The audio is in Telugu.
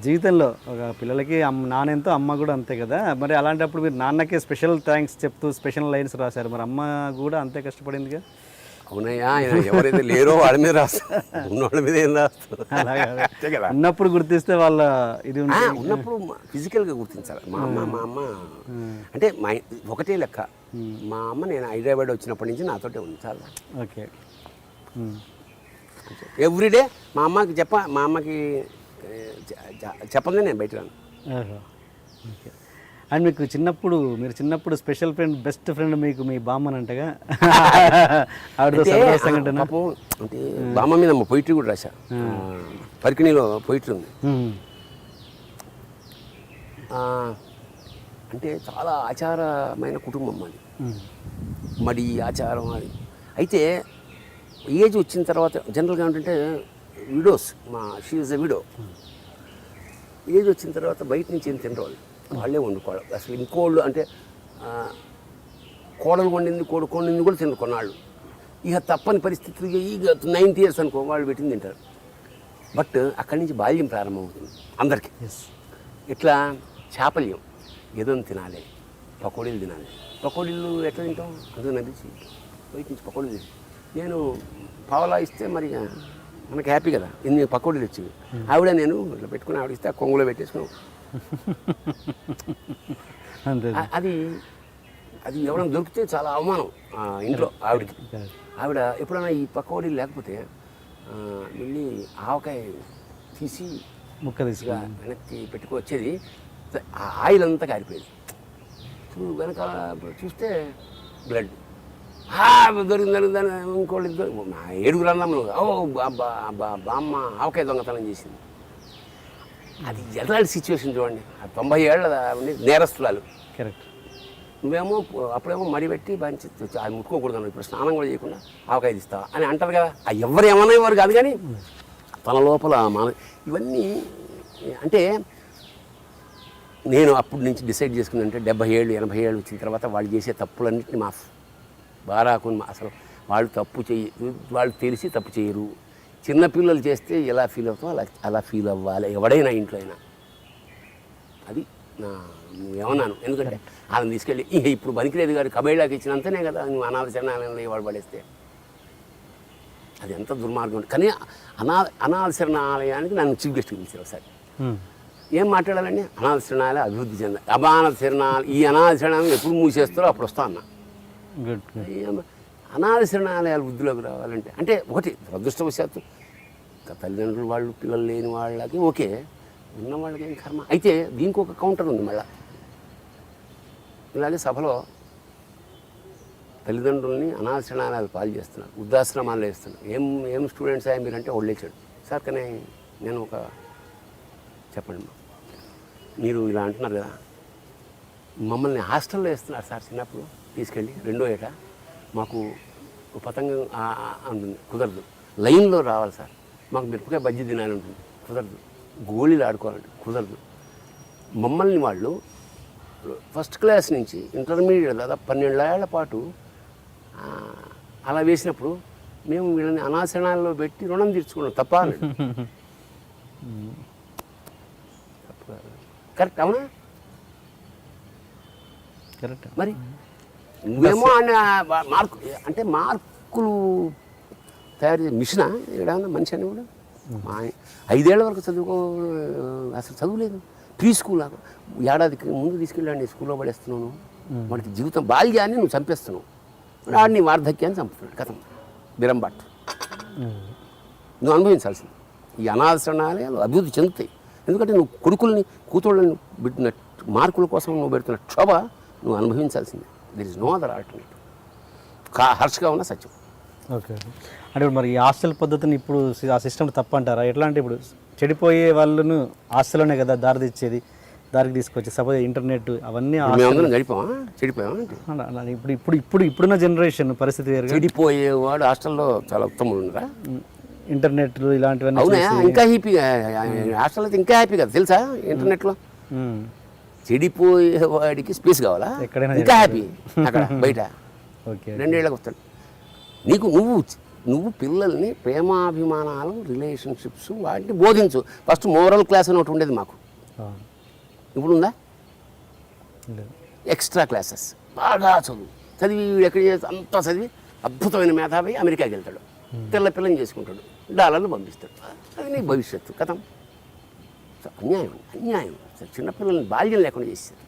జీవితంలో ఒక పిల్లలకి నాన్నెంతో అమ్మ కూడా అంతే కదా. మరి అలాంటప్పుడు మీరు నాన్నకే స్పెషల్ థ్యాంక్స్ చెప్తూ స్పెషల్ లైన్స్ రాశారు. మరి అమ్మ కూడా అంతే కష్టపడిందిగా. అవునయ్యా, ఆయన ఎవరైతే లేరో వాళ్ళ మీద రాస్తారు, ఉన్నవాళ్ళ మీద ఏం రాస్తారు. అంతే కదా. ఉన్నప్పుడు గుర్తిస్తే వాళ్ళ ఇది ఉన్నప్పుడు ఫిజికల్గా గుర్తించాలి. మా అమ్మ అంటే ఒకటే లెక్క. మా అమ్మ నేను హైదరాబాద్ వచ్చినప్పటి నుంచి నాతోటే ఉంది చాలా. ఓకే. ఎవ్రీడే మా అమ్మకి చెప్పండి నేను బయట రాను. ఓకే. అండ్ మీకు మీరు చిన్నప్పుడు స్పెషల్ ఫ్రెండ్, బెస్ట్ ఫ్రెండ్ మీకు మీ బామ్మని అంటగా అంటే బామ్మ మీద పొయిటరీ కూడా రాశా. పరికిణిలో పొయిటరీ ఉంది. అంటే చాలా ఆచారమైన కుటుంబం అది, మడి ఆచారం అది. అయితే ఏజ్ వచ్చిన తర్వాత జనరల్గా ఏంటంటే widows, she is a widow. Age వచ్చిన తర్వాత బయట నుంచి ఏం తినరు వాళ్ళే వండుకోవాలి. అసలు ఇంకోళ్ళు అంటే కోడలు వండింది కొడుకు వండింది కూడా తినరు కొన్నాళ్ళు. ఇక తప్పని పరిస్థితులు, ఇక 90 years అనుకో వాళ్ళు పెట్టింది తింటారు. బట్ అక్కడి నుంచి బాల్యం ప్రారంభమవుతుంది అందరికీ. ఇట్లా చాపల్యం ఏదో తినాలి, పకోడీలు తినాలి. పకోడీలు ఎట్లా తింటాం, అందుకు నడిచి బయట నుంచి పకోడీలు తింటాం. నేను పావలా ఇస్తే మరి మనకి హ్యాపీ కదా, ఇన్ని పకోడీలు వచ్చేవి. ఆవిడ నేను ఇట్లా పెట్టుకుని ఆవిడ ఇస్తే కొంగులో పెట్టేసుకున్నాం. అది ఎవరైనా దొరికితే చాలా అవమానం ఇంట్లో ఆవిడకి. ఆవిడ ఎప్పుడైనా ఈ పకోడీలు లేకపోతే వెళ్ళి ఆవకాయ తీసి ముక్కదిగా వెనక్కి పెట్టుకొచ్చేది. ఆయిల్ అంతా కారిపోయేది. వెనక చూస్తే బ్లడ్ దొరికిందని ఇంకోళ్ళు 7 అన్నములు బామ్మ ఆవకాయ దొంగతనం చేసింది. అది ఎలాంటి సిచ్యువేషన్ చూడండి. 90 ఏళ్ళ నేరస్తురాలు. కరెక్ట్. నువ్వేమో అప్పుడేమో మడి పెట్టి మంచి అది ముట్టుకోకూడదు, ఇప్పుడు స్నానం కూడా చేయకుండా ఆవకాయ తీస్తావా అని అంటారు కదా. ఎవరు ఏమన్నా ఎవరు కాదు, కానీ తన లోపల ఇవన్నీ అంటే నేను అప్పటి నుంచి డిసైడ్ చేసుకున్నానంటే 70 ఏళ్ళు 80 ఏళ్ళు వచ్చిన తర్వాత వాళ్ళు చేసే తప్పులన్నింటినీ మాఫ్ బారాకుని. అసలు వాళ్ళు తెలిసి తప్పు చేయరు. చిన్నపిల్లలు చేస్తే ఎలా ఫీల్ అవుతామో అలా ఫీల్ అవ్వాలి ఎవడైనా ఇంట్లో అయినా. అది నువ్వేమన్నాను. ఎందుకంటే వాళ్ళని తీసుకెళ్ళి ఇప్పుడు బనికిరేది గారు కబేళాకి ఇచ్చినంతనే కదా నువ్వు అనాథ శరణాలయంలో వాడు పడేస్తే అది ఎంత దుర్మార్గం. కానీ అనాథ శరణాలయానికి నన్ను చీఫ్ గెస్ట్కి పిలిచారు ఒకసారి. ఏం మాట్లాడాలండి, అనాథ శరణాలయం అభివృద్ధి చెందాలి, అనాథ శరణాలయం ఈ అనాథ శరణాలయం ఎప్పుడు మూసేస్తారో అప్పుడు వస్తా అన్నా. అనాథ శరణాలయాలు వృద్ధిలోకి రావాలంటే అంటే ఒకటి దురదృష్టవశాత్తు తల్లిదండ్రులు వాళ్ళు పిల్లలు లేని వాళ్ళకి ఓకే, ఉన్న వాళ్ళకి ఏం కర్మ. అయితే దీనికి ఒక కౌంటర్ ఉంది మళ్ళా. ఇలాగే సభలో తల్లిదండ్రుల్ని అనాథ శరణాలయాలు పాలు చేస్తున్నారు, వృద్ధాశ్రమాలు వేస్తున్నారు. ఏం స్టూడెంట్స్ అయ్యా మీరంటే వదిలేచాడు సార్. కానీ నేను చెప్పండి, మీరు ఇలా అంటున్నారు కదా, మమ్మల్ని హాస్టల్లో వేస్తున్నారు సార్. చిన్నప్పుడు తీసుకెళ్ళి 2వ ఏట మాకు పతంగం ఉంటుంది, కుదరదు. లైన్లో రావాలి సార్, మాకు మిరపకాయ బజ్జీ తినాలి ఉంటుంది, కుదరదు. గోళీలు ఆడుకోవాలంటే కుదరదు. మమ్మల్ని వాళ్ళు ఫస్ట్ క్లాస్ నుంచి ఇంటర్మీడియట్ దాదాపు 12 ఏళ్ల పాటు అలా వేసినప్పుడు మేము వీళ్ళని అనాశనాల్లో పెట్టి రుణం తీర్చుకున్నాం. తప్ప కరెక్ట్ అవునా? కరెక్ట్. మరి నువ్వేమో అంటే మార్కులు తయారు చేసే మిషనా ఏడన్నా మనిషి అని కూడా. 5 ఏళ్ల వరకు అసలు చదువులేదు. ప్రీ స్కూల్ ఏడాదికి ముందు తీసుకెళ్ళాడు స్కూల్లో పడేస్తున్నాను. వాడికి జీవితం బాల్యాన్ని నువ్వు చంపేస్తున్నావు, వాడిని వార్ధక్యాన్ని చంపుతున్నాడు. కథం బిరంబాట్ నువ్వు అనుభవించాల్సింది. ఈ అనాథరణాలయాలు అభివృద్ధి చెందుతాయి. ఎందుకంటే నువ్వు కొడుకుల్ని కూతుళ్ళని పెట్టిన మార్కుల కోసం నువ్వు పెడుతున్న క్షోభ నువ్వు అనుభవించాల్సిందే. There is no other alternative. హర్ష్గా ఉన్న సత్యం. ఓకే. అంటే ఇప్పుడు మరి ఈ హాస్టల్ పద్ధతిని ఇప్పుడు ఆ సిస్టమ్ తప్పంటారా? ఎట్లా అంటే ఇప్పుడు చెడిపోయే వాళ్ళను హాస్టల్లోనే కదా దారికి తీసుకొచ్చి సపోజ్ ఇంటర్నెట్ అవన్నీ ఇప్పుడున్న జనరేషన్ పరిస్థితి వేరు. చెడిపోయేవాడు హాస్టల్లో చాలా ఉత్తములు ఉన్నారా? ఇంటర్నెట్ ఇలాంటివన్నీ ఇంకా హ్యాపీగా హాస్టల్లో ఇంకా హ్యాపీ కదా తెలుసా? ఇంటర్నెట్లో చెడిపోయేవాడికి స్పేస్ కావాలా? ఎక్కడైనా ఇంకా హ్యాపీ అక్కడ బయట. 2 ఏళ్ళకి వస్తాడు. నువ్వు నువ్వు పిల్లల్ని ప్రేమాభిమానాలు రిలేషన్షిప్స్ వాటిని బోధించు. ఫస్ట్ మోరల్ క్లాస్ అని ఒకటి ఉండేది మాకు, ఇప్పుడు ఉందా? లేదు. ఎక్స్ట్రా క్లాసెస్, బాగా చదివి వీడు ఎక్కడ అంతా చదివి అద్భుతమైన మేధావి అమెరికాకి వెళ్తాడు, పిల్లని చేసుకుంటాడు, డాలర్లు పంపిస్తాడు. అది నీ భవిష్యత్తు కథం. అన్యాయం చిన్నపిల్లల్ని బాల్యం లేకుండా చేస్తారు.